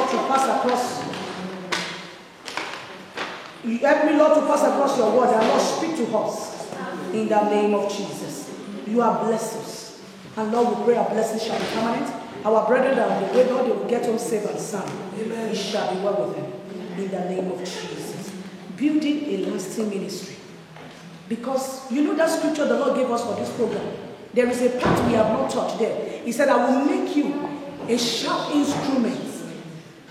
Lord, to pass across. You help me, Lord, to pass across your word. And Lord, speak to us in the name of Jesus. You are blessed us. And Lord, we pray our blessing shall be permanent. Our brethren are on the way, Lord, they will get home safe and sound. Amen. It shall be well with them in the name of Jesus. Building a lasting ministry. Because you know that scripture the Lord gave us for this program. There is a part we have not touched there. He said, I will make you a sharp instrument.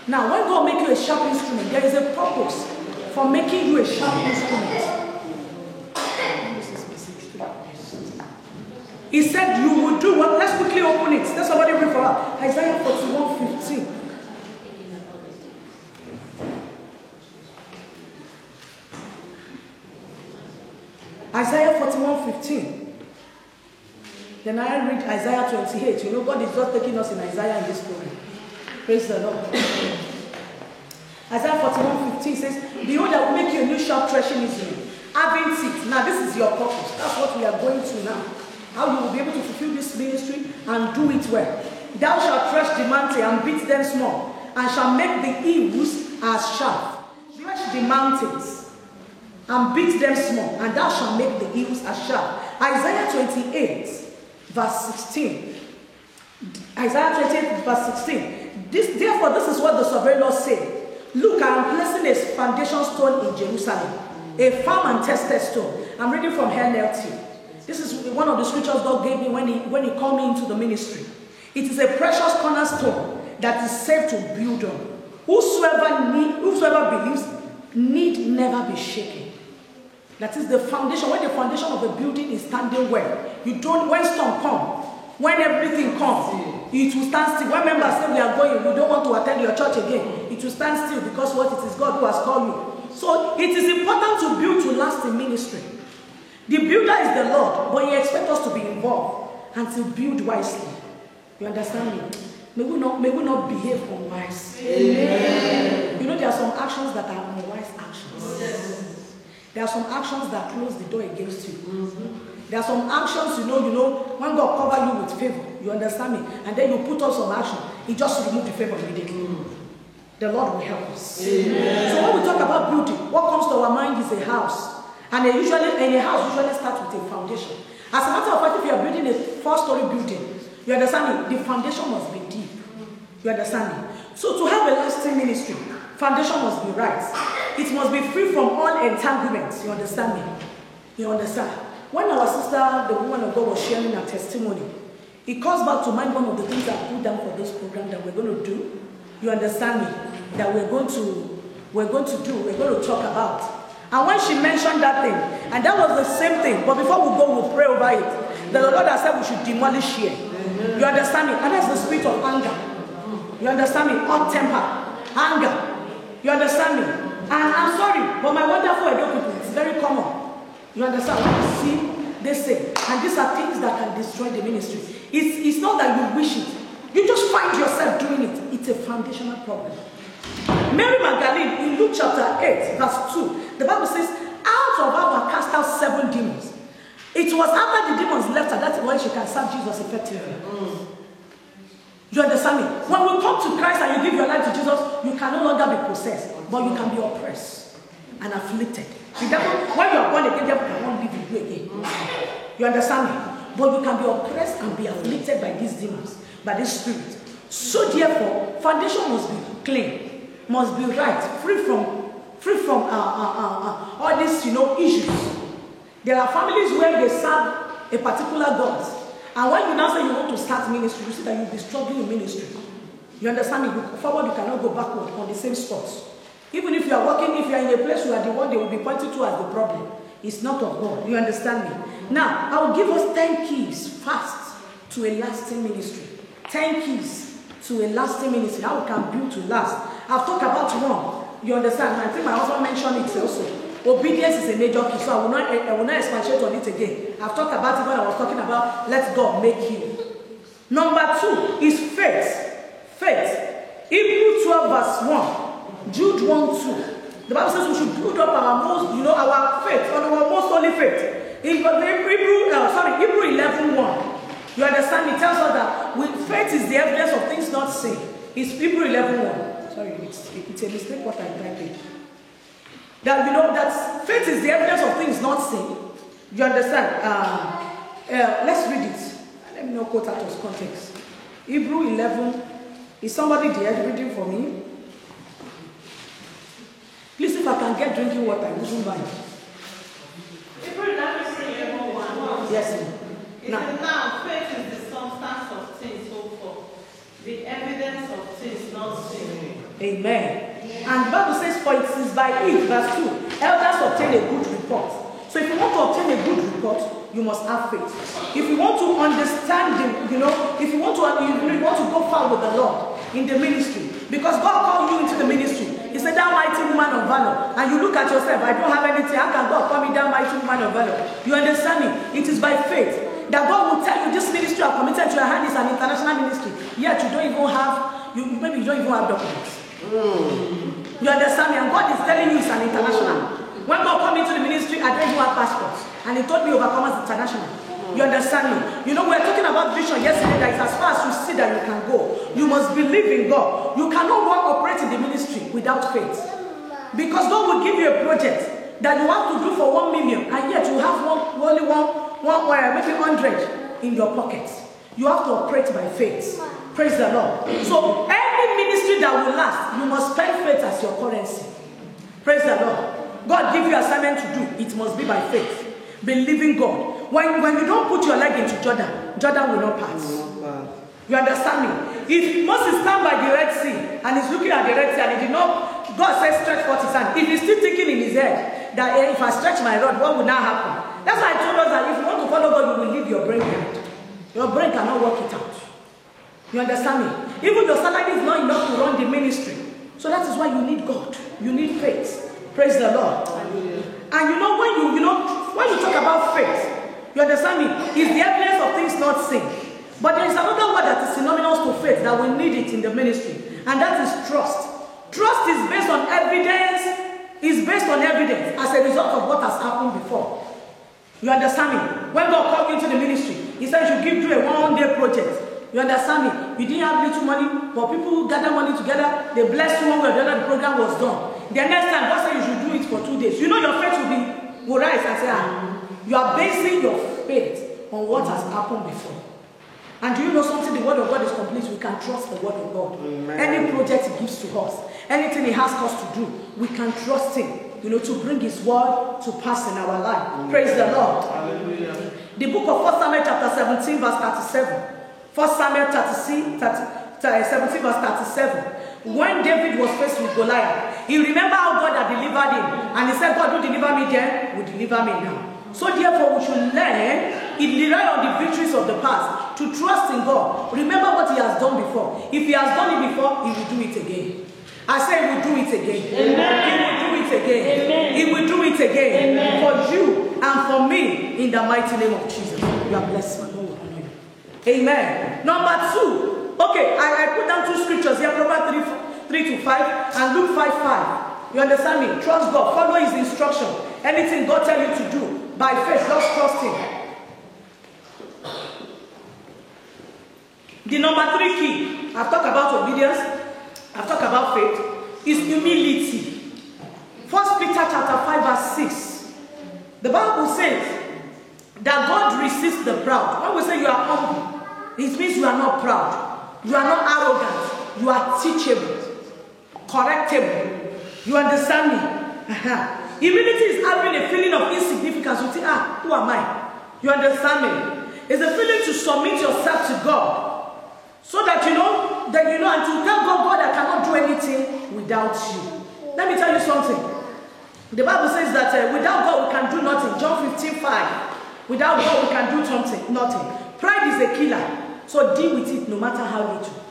Now, when God make you a sharp instrument, there is a purpose for making you a sharp instrument. He said you will do what? Let's quickly open it. Let somebody read for us. Isaiah 41:15. Isaiah 41:15. Then I read Isaiah 28. You know, God is just taking us in Isaiah in this program. Praise the Lord. Isaiah 41:15 says, behold, I will make you a new sharp threshing instrument, having teeth. Now, this is your purpose. That's what we are going to now. How you will be able to fulfill this ministry and do it well. Thou shalt thresh the mountain and beat them small, and shall make the hills as sharp. Thresh the mountains and beat them small, and thou shalt make the hills as sharp. Isaiah 28, verse 16. Isaiah 28, verse 16. Therefore, this is what the sovereign Lord said. Look, I am placing a foundation stone in Jerusalem, a firm and tested stone. I'm reading from NLT. This is one of the scriptures God gave me when he called me into the ministry. It is a precious cornerstone that is safe to build on. Whosoever believes need never be shaken. That is the foundation. When the foundation of a building is standing well, you don't, when storm comes, when everything comes, it will stand still. When members say we are going, we don't want to attend your church again, it will stand still because what it is God who has called you. So it is important to build to last in ministry. The builder is the Lord, but he expects us to be involved and to build wisely. You understand me? May we not behave unwise. Amen. You know, there are some actions that are unwise actions. Yes. There are some actions that close the door against you. Mm-hmm. There are some actions, you know, when God covers you with favor, you understand me? And then you put up some action, he just remove the favor immediately. Mm-hmm. The Lord will help us. Amen. So when we talk about building, what comes to our mind is a house. And a house usually starts with a foundation. As a matter of fact, if you are building a 4-story building, you understand me? The foundation must be deep. You understand me? So to have a lasting ministry, foundation must be right. It must be free from all entanglements. You understand me? You understand? When our sister, the woman of God, was sharing her testimony, it calls back to mind one of the things I put down for this program that we're going to do. You understand me? That we're going to talk about. And when she mentioned that thing, and that was the same thing, but before we go, we'll pray over it. The Lord has said we should demolish here. You understand me? And that's the spirit of anger. You understand me? Hot temper, anger. You understand me? And I'm sorry, but my wonderful Edo people, it's very common. You understand? When you see, they say, and these are things that can destroy the ministry. It's not that you wish it. You just find yourself doing it. It's a foundational problem. Mary Magdalene, in Luke chapter 8, verse 2, the Bible says, out of her were cast out 7 demons. It was after the demons left her, that's when she can serve Jesus effectively. You understand me? When we come to Christ and you give your life to Jesus, you can no longer be possessed, but you can be oppressed and afflicted. The devil, when you are born again, the devil cannot live in you again. You understand me? But you can be oppressed and be afflicted by these demons, by this spirit. So therefore, foundation must be clean, must be right, free from all these, issues. There are families where they serve a particular God, and when you now say you want to start ministry, you see that you'll be struggling in ministry. You understand me? You forward, you cannot go backward on the same spots. Even if you are working, if you are in a place where the one they will be pointing to as the problem, it's not of God. You understand me? Now, I will give us 10 keys fast to a lasting ministry. 10 keys to a lasting ministry. How we can build to last. I've talked about one. You understand? I think my husband mentioned it also. Obedience is a major key, so I will not expatiate on it again. I've talked about it when I was talking about let God make you. Number 2 is faith. Faith. Hebrews 12 verse 1. Jude 1:2. The Bible says we should build up our faith, on our most holy faith. In Hebrews 11:1. You understand? It tells us that faith is the evidence of things not seen. It's Hebrews 11:1. Sorry, it's a mistake what I typed in. That, you know, that faith is the evidence of things not seen. You understand? Let's read it. Let me not quote out of context. Hebrew 11. Is somebody there reading for me? Please, if I can get drinking water, I wouldn't mind. Hebrew 11:1. Yes, sir. Now, faith is the substance of things hoped for, the evidence of things not seen. Amen. And the Bible says, for it is by it, verse 2, elders obtain a good report. So if you want to obtain a good report, you must have faith. If you want to understand, if you want to go far with the Lord in the ministry, because God called you into the ministry, He said, "Thou mighty woman of valor," and you look at yourself, I don't have anything, how can God call me that mighty woman of valor? You understand me? It is by faith that God will tell you, this ministry I've committed to your hand is an international ministry, yet you don't even have, maybe you don't even have documents. You understand me? And God is telling you it's an international. When God called me to the ministry, I didn't even have passports. And He told me Overcomers International. You understand me? You know, we were talking about vision yesterday, that is as far as you see that you can go. You must believe in God. You cannot operate in the ministry without faith. Because God will give you a project that you have to do for 1 million, and yet you have only maybe 100 in your pocket. You have to operate by faith. Praise the Lord. So any ministry that will last, you must spend faith as your currency. Praise the Lord. God give you assignment to do, it must be by faith. Believing God. When you don't put your leg into Jordan, Jordan will not pass. You understand me? If Moses stand by the Red Sea and he's looking at the Red Sea and he did not, God says stretch forth his hand. If he's still thinking in his head that if I stretch my rod, what will now happen? That's why I told us that if you want to follow God, you will leave your brain behind. Your brain cannot work it out. You understand me? Even your salary is not enough to run the ministry. So that is why you need God. You need faith. Praise the Lord. And you know, when you talk about faith, you understand me? It's the evidence of things not seen. But there is another word that is synonymous to faith that we need it in the ministry, and that is trust. Trust is based on evidence. As a result of what has happened before. You understand me? When God called you into the ministry, He said you give you a 1-day project. You understand me? You didn't have little money, but people gather money together. They blessed you one way or the other. The program was done. The next time, God said you should do it for 2 days. You know your faith will rise and say, you are basing your faith on what has happened before. And do you know something? The word of God is complete. We can trust the word of God. Amen. Any project He gives to us, anything He has us to do, we can trust Him, to bring His word to pass in our life. Amen. Praise the Lord. Hallelujah. The book of 1 Samuel chapter 17 verse 37. 1 Samuel 17 verse 37. When David was faced with Goliath, he remembered how God had delivered him. And he said, God who delivered me then will deliver me now. So therefore we should learn, rely on the victories of the past, to trust in God. Remember what He has done before. If He has done it before, He will do it again. I say He will do it again. Amen. He will do it again. Amen. He will do it again. Amen. For you and for me, in the mighty name of Jesus. You are blessed, my Lord. Amen. Number 2. Okay, I put down 2 scriptures here, Proverbs 3:5 and Luke 5:5. You understand me? Trust God. Follow His instruction. Anything God tells you to do, by faith, just trust Him. The number 3 key, I've talked about obedience, I've talked about faith, is humility. 1 Peter chapter 5 verse 6. The Bible says that God resists the proud. When we say you are humble, it means you are not proud. You are not arrogant. You are teachable, correctable. You understand me? Humility is having a feeling of insignificance. You think, who am I? You understand me? It's a feeling to submit yourself to God. So that and to tell God, I cannot do anything without you. Let me tell you something. The Bible says that without God we can do nothing. John 15:5. Without God we can do nothing. Pride is a killer. So deal with it no matter how little.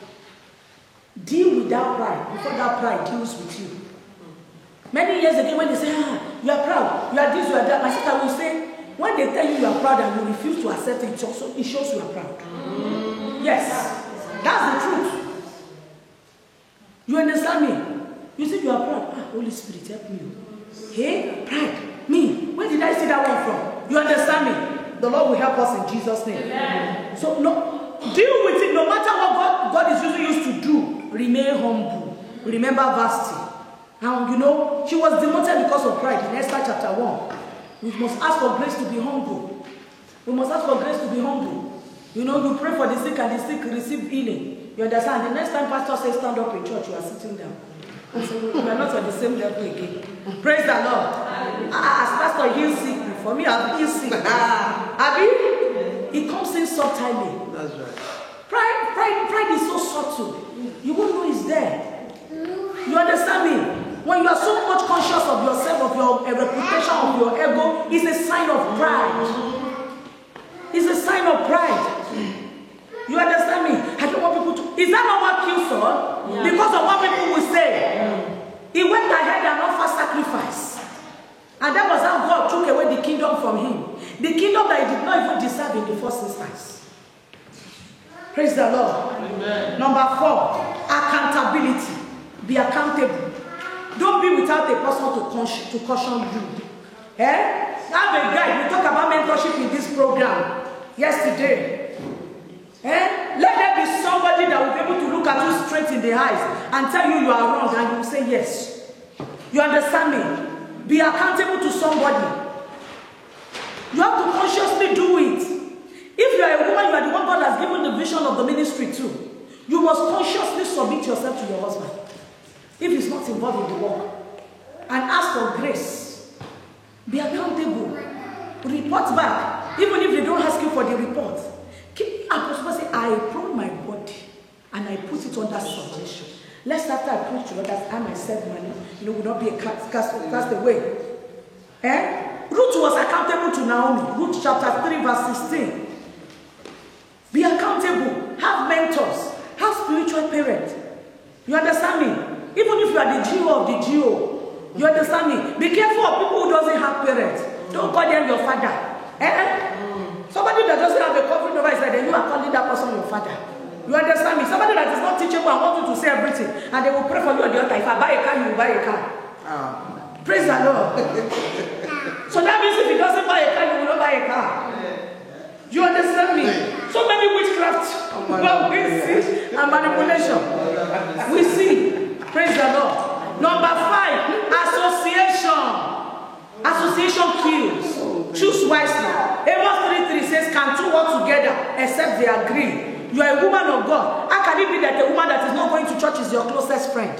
Deal with that pride before that pride deals with you. Many years ago when they say, you are proud, you are this, you are that, my sister will say, when they tell you you are proud and you refuse to accept it, it shows you are proud. Yes. That's the truth. You understand me? You say you are proud. Holy Spirit, help me. Hey, pride. Me. Where did I see that one from? You understand me? The Lord will help us in Jesus' name. Amen. So deal with it. No matter what God is using you to do, remain humble. Remember Vashti. And you know, she was demoted because of pride in Esther chapter 1. We must ask for grace to be humble. We must ask for grace to be humble. You know, you pray for the sick and the sick receive healing. You understand? The next time pastor says stand up in church, you are sitting down. So we are not on the same level again. Praise the Lord. As pastor heals sick, for me I've healed sick. Abi? It comes in subtly. That's right. Pride is so subtle. You won't know it's there. You understand me? When you are so much conscious of yourself, of your reputation, of your ego, it's a sign of pride. It's a sign of pride. You understand me? I don't want people to. Is that not what killed Saul? Yeah. Because of what people will say. He went ahead and offered sacrifice. And that was how God took away the kingdom from him. The kingdom that he did not even deserve in the first instance. Praise the Lord. Amen. Number 4, accountability. Be accountable. Don't be without a person to caution you. Have a guide. We talk about mentorship in this program yesterday. Let there be somebody that will be able to look at you straight in the eyes and tell you are wrong, and you will say yes. You understand me? Be accountable to somebody. You have to consciously do it. If you are a woman, you are the one God has given the vision of the ministry to. You must consciously submit yourself to your husband if he's not involved in the work, and ask for grace. Be accountable. Report back, even if they don't ask you for the report. Say, I prune my body and I put it under subjection. Lest after I preach to others, I myself, will not be a cast away. Ruth was accountable to Naomi. Ruth chapter 3 verse 16. Be accountable. Have mentors. Have spiritual parents. You understand me? Even if you are the GO of the GO. You understand me? Be careful of people who doesn't have parents. Don't call them your father. Somebody that doesn't have a covering over his head, then you are calling that person your father. You understand me? Somebody that is not teachable and wants you to say everything, and they will pray for you on the altar. If I buy a car, you will buy a car. Praise the Lord. So that means if he doesn't buy a car, you will not buy a car. You understand me? So many witchcraft, we see, and manipulation. We see. Praise the Lord. Number 5, association. Association kills. Choose wisely. Amos 3:3 says, can two work together except they agree? You are a woman of God. How can it be that a woman that is not going to church is your closest friend?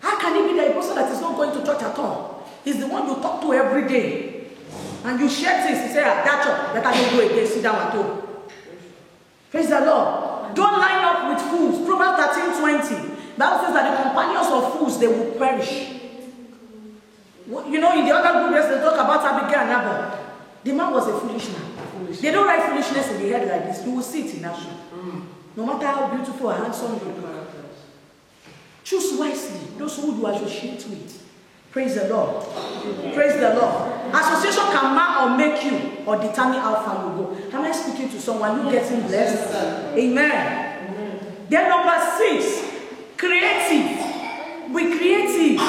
How can it be that a person that is not going to church at all is the one you talk to every day? And you share things. You say, that church, let us go again, sit down at home. Praise the Lord. Don't line up with fools. Proverbs 13:20. Bible says that the companions of fools, they will perish. You know, in the other group, they talk about Abigail and Nabal. The man was a foolish man. They don't write foolishness in the head like this. You will see it in action. No matter how beautiful or handsome you look. Choose wisely those who you associate with. Praise the Lord. Praise the Lord. Association can mark or make you or determine how far you go. Am I speaking to someone who getting blessed? Amen. Then number 6, creative. Be creative.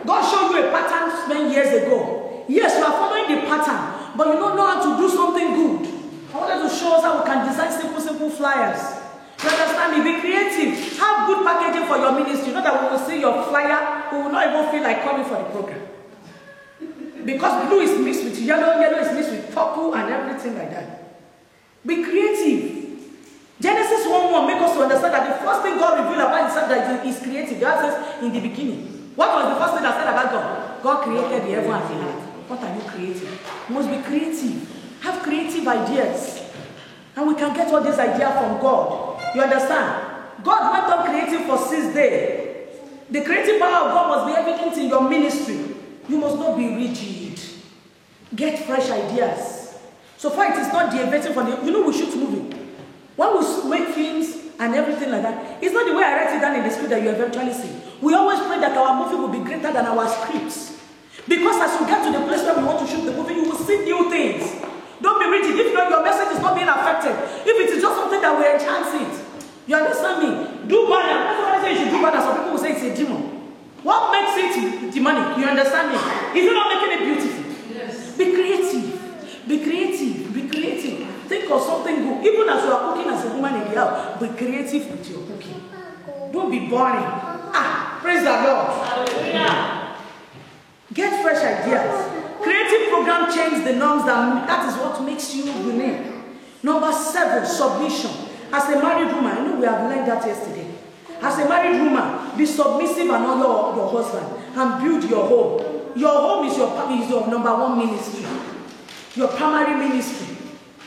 God showed you a pattern many years ago. Yes, you are following the pattern, but you don't know how to do something good. I wanted to show us how we can design simple flyers. You understand me? Be creative. Have good packaging for your ministry. You know that we will see your flyer, we will not even feel like coming for the program. Because blue is mixed with yellow, yellow is mixed with purple and everything like that. Be creative. Genesis 1:1 makes us to understand that the first thing God revealed about himself that is creative. God says in the beginning. What was the first thing I said about God? God created the heaven and the earth. What are you creating? You must be creative. Have creative ideas. And we can get all these ideas from God. You understand? God went on creating for 6 days. The creative power of God must be evident in your ministry. You must not be rigid. Get fresh ideas. So far it is not deviating from the... You know we shoot movie. When we make films and everything like that, it's not the way I write it down in the script that you eventually see. We always pray that our movie will be greater than our scripts. Because as you get to the place where we want to shoot the movie, you will see new things. Don't be rigid. If your message is not being affected, if it is just something that will enhance it, you understand me? Do banner. That's what I say you should do banner. Some people will say it's a demon. What makes it demonic? You understand me? Is it not making it beautiful? Yes. Be creative. Be creative. Be creative. Think of something good. Even as you are cooking as a woman in the house, Be creative with your cooking. Don't be boring. Praise the Lord. Hallelujah. Get fresh ideas. Creative program change the norms. That is what makes you unique. Number 7, submission. As a married woman, I know we have learned that yesterday. As a married woman, be submissive and honor your husband and build your home. Your home is your number 1 ministry. Your primary ministry.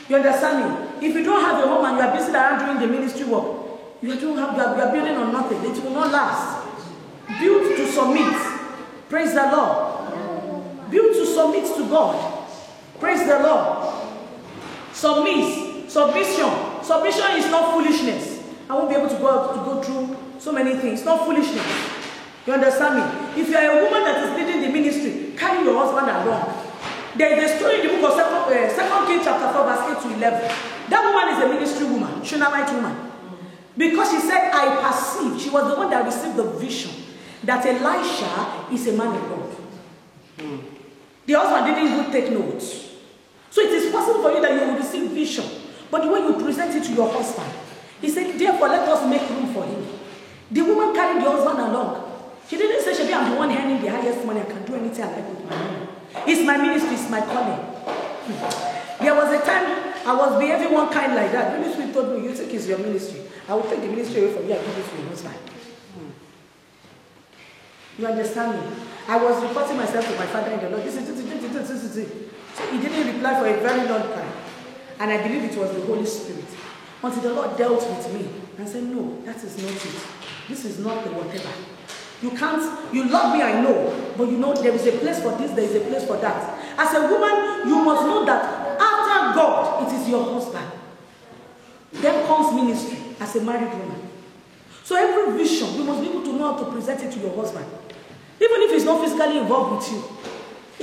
You understand me? If you don't have a home and you are busy around doing the ministry work, you are building on nothing. It will not last. Build to submit. Praise the Lord. Build to submit to God. Praise the Lord. Submission. Submission is not foolishness. I won't be able to go through so many things. It's not foolishness. You understand me? If you are a woman that is leading the ministry, carry your husband along. There is a story in the book of 2 Kings chapter 4 verse 8 to 11. That woman is a ministry woman, Shunammite woman. Because she said, I perceived, she was the one that received the vision that Elisha is a man of God. The husband didn't even take notes. So it is possible for you that you will receive vision. But the way you present it to your husband, he said, therefore let us make room for him. The woman carried the husband along. She didn't say, Shebi, I'm the one earning the highest money. I can do anything I like with my money. It's my ministry, it's my calling. There was a time I was behaving one kind like that. The ministry told me, you think it's your ministry. I will take the ministry away from you and give it to your husband. You understand me? I was reporting myself to my father in the Lord. So he didn't reply for a very long time. And I believe it was the Holy Spirit. Until the Lord dealt with me and said, no, that is not it. This is not the whatever. You can't, you love me, I know, but you know there is a place for this, there is a place for that. As a woman, you must know that after God, it is your husband. Then comes ministry as a married woman. So every vision, you must be able to know how to present it to your husband. Even if he's not physically involved with you,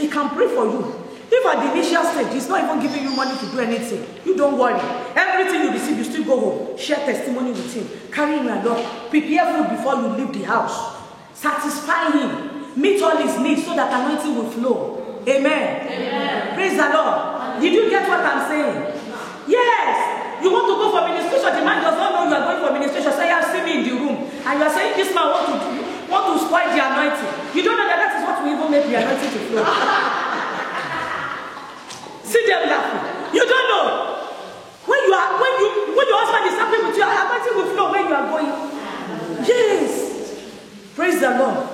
he can pray for you. If at the initial stage, he's not even giving you money to do anything, you don't worry. Everything you receive, you still go home. Share testimony with him. Carry him along. Prepare food before you leave the house. Satisfy him. Meet all his needs so that anointing will flow. Amen. Amen. Praise the Lord. Did you get what I'm saying? Yes. You want to go for ministration. The man does not know you are going for ministration. Say, you see me in the room. And you are saying, this man want to spoil the anointing. You don't know that is what will even make the anointing to flow. See them laughing. You don't know. When your husband is happy with you, anointing will flow when you are going. Yes. Praise the Lord.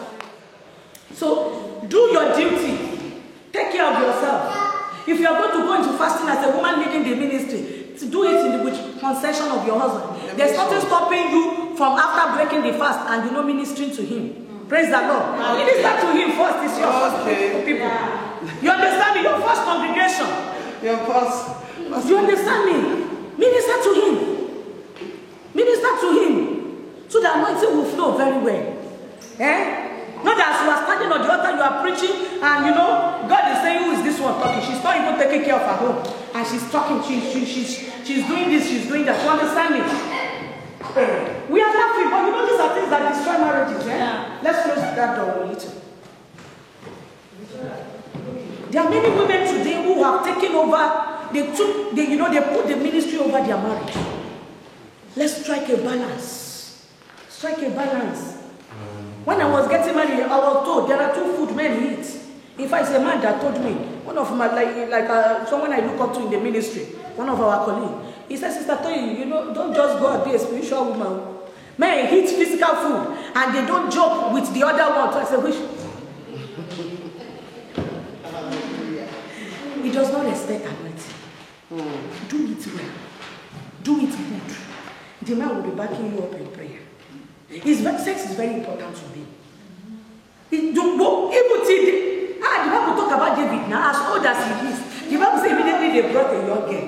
So, do your duty. Take care of yourself. If you are going to go into fasting as a woman leading the ministry, to do it with concession of your husband. There's nothing stopping you from after breaking the fast and ministering to him. Praise the Lord. Minister to him first. It's your first people. You understand me? Your first congregation. Your first. You understand me? Minister to him. Minister to him. So the anointing will flow very well. Not that you are standing on the altar, you are preaching, and God is saying, who is this one talking? She's not even taking care of her home. And she's talking, she's doing this, she's doing that. You understand me? We are laughing, but these are things that destroy marriages. Yeah. Let's close that door a little. There are many women today who have taken over, they put the ministry over their marriage. Let's strike a balance. Strike a balance. When I was getting married, I was told there are 2 food men eat. In fact, it's a man that told me, one of my, someone I look up to in the ministry, one of our colleagues, he said, Sister Toyi, don't just go and be a spiritual woman. Men eat physical food, and they don't joke with the other one. So I said, which? He does not respect anointing. Do it well. Do it good. The man will be backing you up in prayer. Sex is very important to me. The Bible talk about David now, as old as he is. The Bible says immediately they brought a young girl.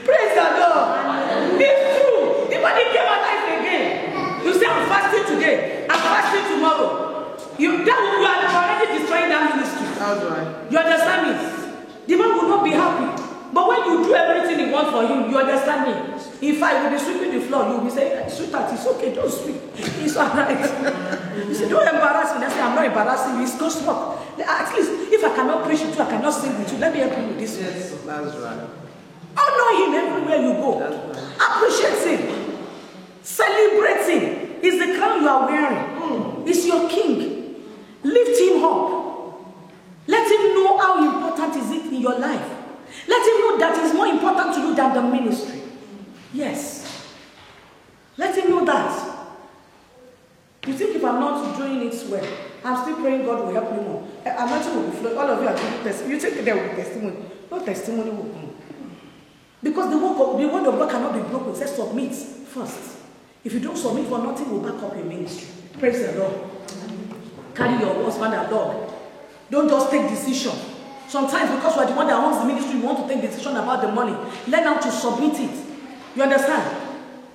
Praise the Lord. It's true. The body came alive again. You say, I'm fasting today. I'm fasting tomorrow. You are already destroying that ministry. That's right. You understand me? The man will not be happy. But when you do everything he wants for him, you understand me? If I will be sweeping the floor, you will be saying, sweetheart, it's okay, don't sweep. It's alright. You say, don't embarrass me. I say, I'm not embarrassing you. It's God's work. At least, if I cannot preach with you, I cannot sing with you. Let me help you with this. Yes, that's right. Honor him everywhere you go. Appreciate him. Celebrate him. It's the crown you are wearing. It's your king. Lift him up. Let him know how important is it in your life. Let him know that it's more important to you than the ministry. Yes. Let him know that. You think if I'm not doing it well, I'm still praying God will help me more. I'm not going to flow. All of you are giving testimony. You think there will be testimony. No testimony will come. Because the word of God cannot be broken. It says submit first. If you don't submit for nothing, will back up your ministry. Praise the Lord. Carry your husband and dog. Don't just take decision. Sometimes because you are the one that owns the ministry, you want to take decision about the money. Learn how to submit it. You understand?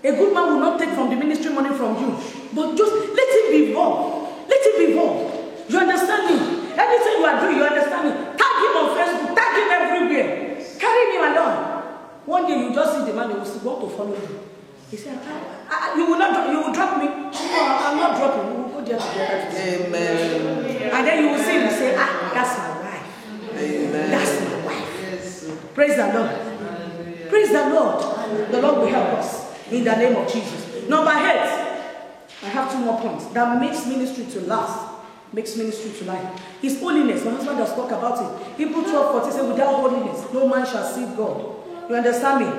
A good man will not take from the ministry money from you. But just let it be involved. Let it be involved. You understand me? Everything you are doing, you understand me? Tag him on Facebook. Tag him everywhere. Carry him along. One day you just see the man, he will want to follow you. He said, you will drop me. No, I'm not dropping. We will go there together. Amen. And then you will see him say, that's my wife. Amen. That's my wife. Yes. Praise the Lord. Praise the Lord. The Lord will help us in the name of Jesus. Number 8, I have 2 more points that makes ministry to last. Makes ministry to life. His holiness. My husband has talked about it. Hebrews 12:40 says, without holiness, no man shall see God. You understand me?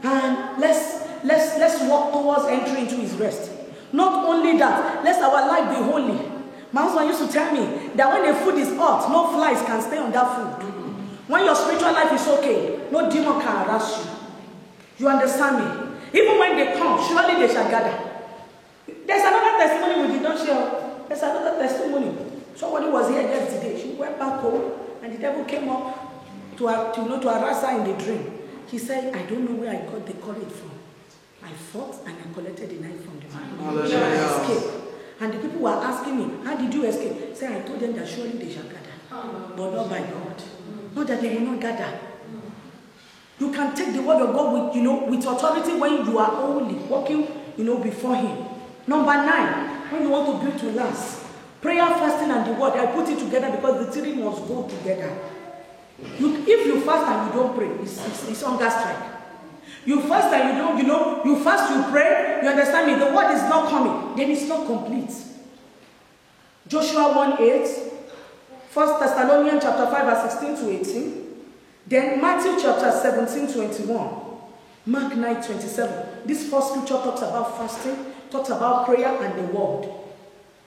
And let's walk towards entering into his rest. Not only that, let our life be holy. My husband used to tell me that when the food is hot, no flies can stay on that food. When your spiritual life is okay, no demon can harass you. You understand me? Even when they come, surely they shall gather. There's another testimony we did not share. There's another testimony. Somebody was here yesterday. She went back home and the devil came up to harass her in the dream. He said, I don't know where I got the courage from. I fought and I collected the knife from the man. I escaped. And the people were asking me, how did you escape? Say, I told them that surely they shall gather. But not by God. Not that they will not gather. You can take the word of God with authority when you are holy, walking, before him. Number 9, when you want to build to last. Prayer, fasting, and the word. I put it together because the 3 must go together. If you fast and you don't pray, it's hunger strike. You fast and you don't, you fast, you pray, you understand me, the word is not coming, then it's not complete. Joshua 1:8, 1 Thessalonians chapter 5 verse 16 to 18, then Matthew chapter 17:21, Mark 9:27. This first scripture talks about fasting, talks about prayer and the word.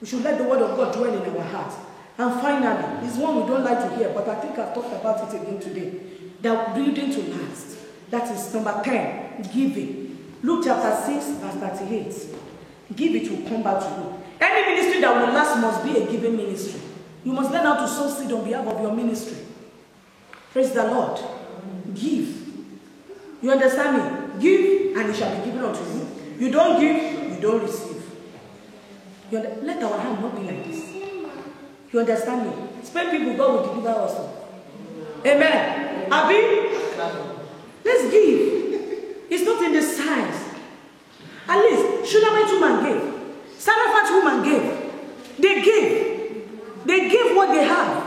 We should let the word of God dwell in our hearts. And finally, it's one we don't like to hear, but I think I've talked about it again today. That building to last. That is number 10, giving. Luke chapter 6, verse 38. Give, it will come back to you. Any ministry that will last must be a giving ministry. You must learn how to sow seed on behalf of your ministry. Praise the Lord. Give. You understand me? Give, and it shall be given unto you. You don't give, you don't receive. Let our hand not be like this. You understand me? Spend people, God will deliver us. Amen. Abi? Let's give. It's not in the size. At least, Shunammite woman gave. Sarafat woman gave. They gave. They gave what they have.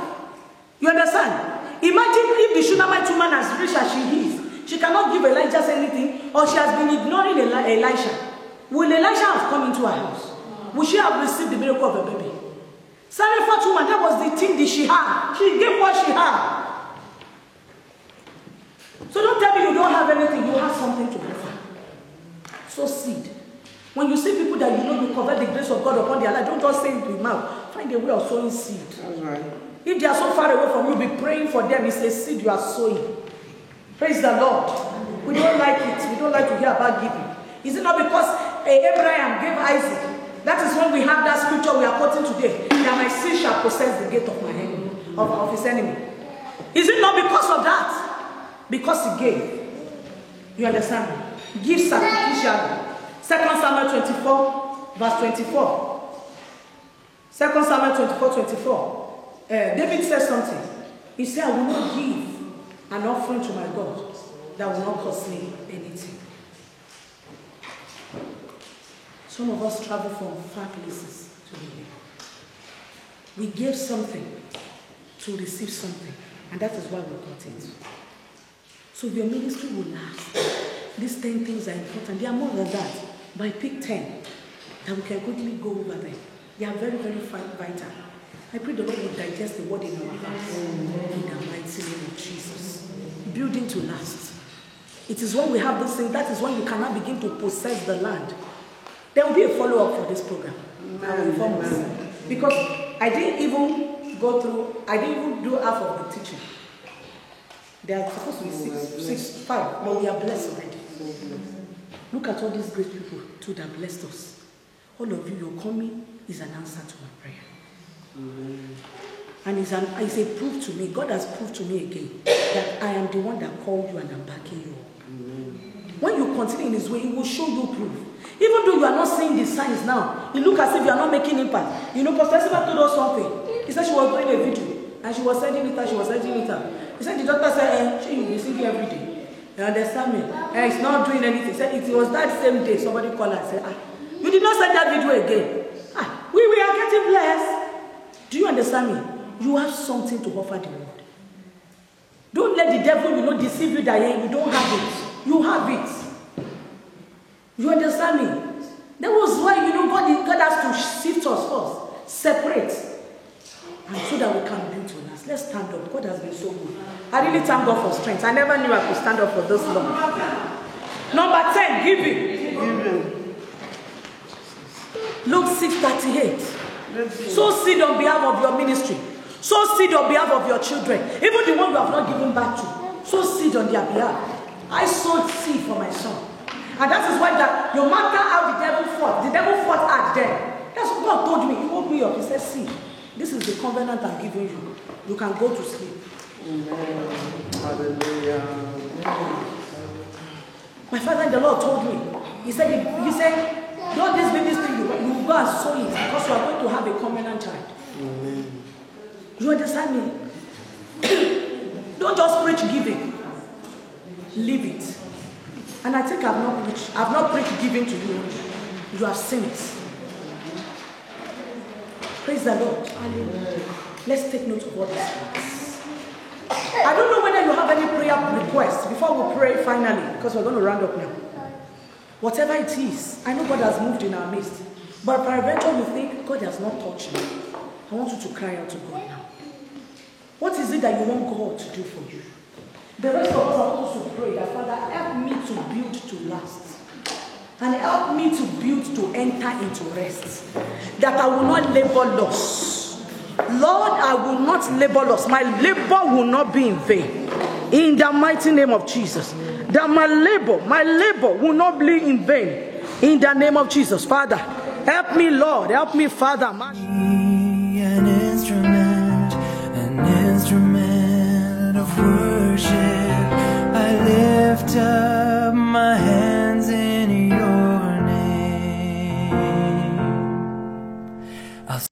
You understand? Imagine if the Shunammite woman, as rich as she is, she cannot give Elijah anything, or she has been ignoring Elisha. Will Elisha have come into her house? Will she have received the miracle of a baby? Sarafat woman, that was the thing that she had. She gave what she had. So don't tell me you don't have anything. You have something to offer. Sow seed. When you see people that you cover the grace of God upon their life, don't just say it with mouth. Find a way of sowing seed. That's right. If they are so far away from you, be praying for them. It's a seed you are sowing. Praise the Lord. We don't like it. We don't like to hear about giving. Is it not because Abraham gave Isaac? That is when we have that scripture we are quoting today. That my seed shall possess the gate of my enemy, of his enemy. Is it not because of that? Because he gave. You understand me? Give sacrificially. 2 Samuel 24, verse 24. 2 Samuel 24. David says something. He said, I will not give an offering to my God that will not cost me anything. Some of us travel from far places to be here. We gave something to receive something, and that is why we got it. So your ministry will last. These 10 things are important. There are more than that. But I pick 10 that we can quickly go over them. They are very, very vital. I pray the Lord will digest the word in our hearts. In the mighty name of Jesus. Building to last. It is when we have this thing, that is when you cannot begin to possess the land. There will be a follow-up for this program. I will inform us. Because I didn't even do half of the teaching. There are supposed to be 5, but we are blessed already. Look at all these great people too that blessed us. All of you, your coming is an answer to my prayer. And it's a proof to me, God has proved to me again, that I am the one that called you and I'm backing you up. When you continue in His way, He will show you proof. Even though you are not seeing the signs now, you look as if you are not making impact. You know, Pastor Esther told us something. He said she was doing a video and she was sending it out, He said the doctor said, she will be singing every day. You understand me? And it's not doing anything. He said it was that same day somebody called her and said, you did not send that video again. We are getting blessed. Do you understand me? You have something to offer the world. Don't let the devil, deceive you that you don't have it. You have it. You understand me? That was why, God has to sift us first. Separate. And so that we can build to us. Let's stand up. God has been so good. I really thank God for strength. I never knew I could stand up for this long. Number 10, giving. Luke 6:38. Sow seed on behalf of your ministry. Sow seed on behalf of your children. Even the one you have not given back to. Sow seed on their behalf. I sowed seed for my son. And that is why that no matter how the devil fought at them. That's what God told me. He woke me up. He said, see, this is the covenant I'm giving you. You can go to sleep. Amen. Hallelujah. My father in the Lord told me. He said, don't this ministry, you go and sow it because you are going to have a covenant child. Amen. You understand me? Don't just preach giving. Live it. And I think I've not preached giving to you. You have seen it. Praise the Lord. Hallelujah. Let's take note of what this means. I don't know whether you have any prayer requests before we pray finally, because we're going to round up now. Whatever it is, I know God has moved in our midst. But peradventure you think God has not touched me. I want you to cry out to God now. What is it that you want God to do for you? The rest of us are supposed to pray that, Father, help me to build to last. And help me to build to enter into rest. That I will not labor loss. Lord, I will not labor loss. My labor will not be in vain. In the mighty name of Jesus. That my labor will not be in vain. In the name of Jesus. Father, help me, Lord. Help me, Father.